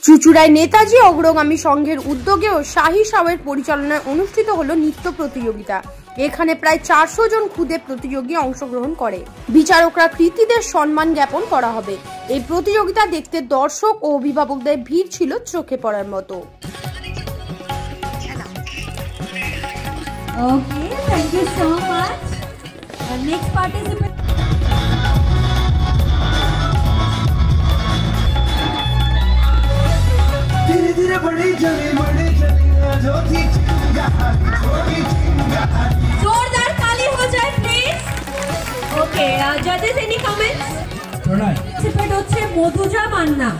চুচুড়ায় নেতাজি অগ্রগামী সংঘের উদ্যোগে ও শাহী সাহের পরিচালনায় অনুষ্ঠিত হলো নৃত্য প্রতিযোগিতা। এখানে প্রায় 400 জন খুদে প্রতিযোগী অংশগ্রহণ করে। বিচারকরা কৃতীদের সম্মান জ্ঞাপন করা হবে। এই প্রতিযোগিতা দেখতে দর্শক ও অভিভাবকদের ভিড় ছিল চোখে পড়ার মতো। Okay, thank you so much. Next participant. जोरदार ताली हो जाए please. Okay, judges any comments? Participant হচ্ছে মধুজা মান্না।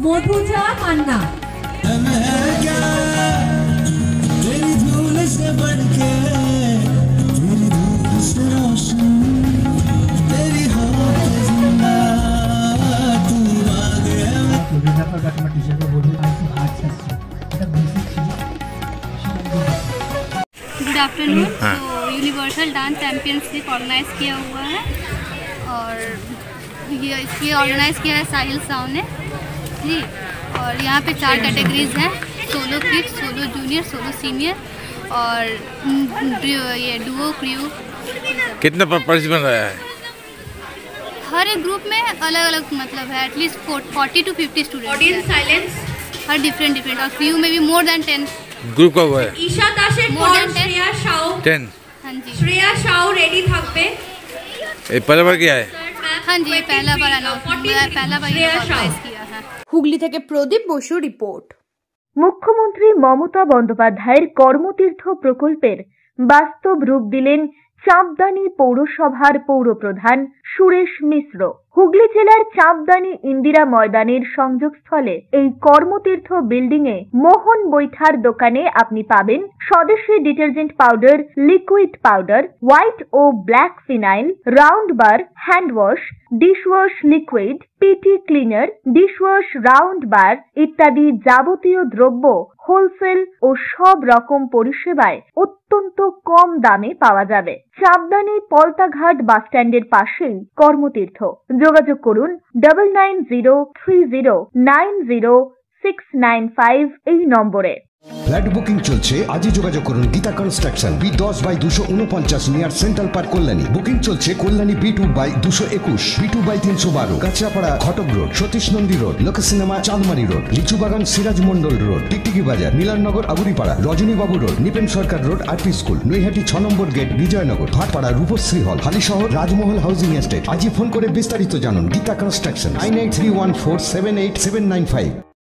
মধুজা মান্না। से बढ़ के तेरी धूप से रोशन तेरी हवा पे जिंदा तू आ गया। विना पर मैं टीचर को बोलूं आज तू आज এটা बेसिक ছিল। Good afternoon. तो यूनिवर्सल डांस चैंपियनशिप ऑर्गेनाइज किया हुआ है और ये इसकी ऑर्गेनाइज किया है साहिल साहब ने जी। और यहाँ पे 4 कैटेगरीज हैं, solo kids, solo junior, solo senior और ये डुओ क्रू। कितने पार्टिसिपेंट रहा है? हर एक ग्रुप में अलग अलग मतलब है, at least 40 to 50 student. Audience silence. Her different और क्रू में भी मोर देन 10 ग्रुप का हुआ है। ईशा दाशेर और श्रेया शाओ 10। हाँ जी, श्रेया शाओ रेडी থাকবে। ये पहला बार किया है? हाँ जी, पहला बार ऑर्गेनाइज किया है। হুগলি থেকে প্রদীপ বসু রিপোর্ট। মুখ্যমন্ত্রী মমতা বন্দ্যোপাধ্যায়ের কর্মতীর্থ প্রকল্পের বাস্তব রূপ দিলেন চাঁপদানি পৌরসভার পৌরপ্রধান সুরেশ মিশ্র। হুগলি জেলার চাঁপদানি ইন্দিরা ময়দানের সংযোগস্থলে এই কর্মতীর্থ বিল্ডিং এ মোহন বৈঠার দোকানে আপনি পাবেন স্বদেশী detergent powder, liquid powder, white ও black phenyl, round bar, hand wash, dishwash liquid, PT cleaner, dishwash round bar ইত্যাদি যাবতীয় দ্রব্য হোলসেল ও সব রকম পরিষেবায় অত্যন্ত কম দামে পাওয়া যাবে। চাঁপদানি পলতাঘাট বাসস্ট্যান্ডের পাশেই কর্মতীর্থ। যোগাযোগ করুন 9903090695 এই নম্বরে। ফ্ল্যাট বুকিং চলছে, আজই যোগাযোগ করুন Gita construction, B10/249 near central park Kalyani. Booking চলছে কল্যাণী B2/221, B2/312, কাঁচরাপাড়া ঘটক রোড, সতীশ নন্দী রোড, লোক সিনেমা চাঁদমারি রোড, লিচুবাগান সিরাজ মন্ডল রোড, টিকটিকি বাজার, মিলননগর আগুরিপাড়া, রজনীবাবু রোড, নিপেন সরকার রোড, আরপি স্কুল, নৈহাটি 6 নম্বর গেট, বিজয়নগর, ভাটপাড়া রূপশ্রী হল, হালিশহর রাজমহল হাউজিং এস্টেট। আজই ফোন করে বিস্তারিত জানুন গীতা কনস্ট্রাকশন 9831478795।